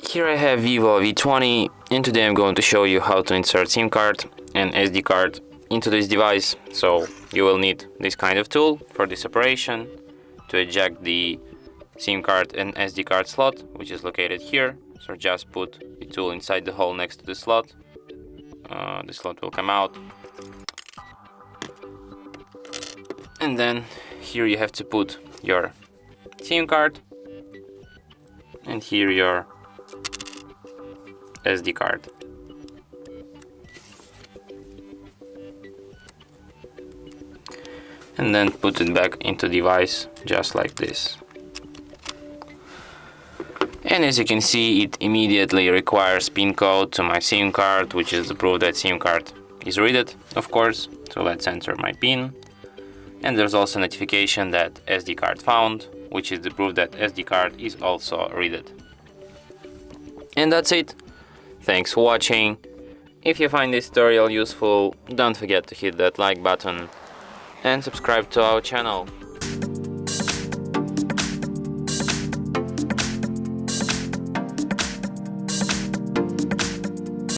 Here I have VIVO V20, and today I'm going to show you how to insert SIM card and SD card into this device. So you will need this kind of tool for this operation to eject the SIM card and SD card slot, which is located here. So just put the tool inside the hole next to the slot. The slot will come out. And then here you have to put your SIM card, and here your SD card. And then put it back into the device just like this. And as you can see, it immediately requires PIN code to my SIM card, which is the proof that SIM card is read, of course. So let's enter my PIN. And there's also a notification that SD card found, which is the proof that SD card is also read. And that's it. Thanks for watching. If you find this tutorial useful, don't forget to hit that like button and subscribe to our channel.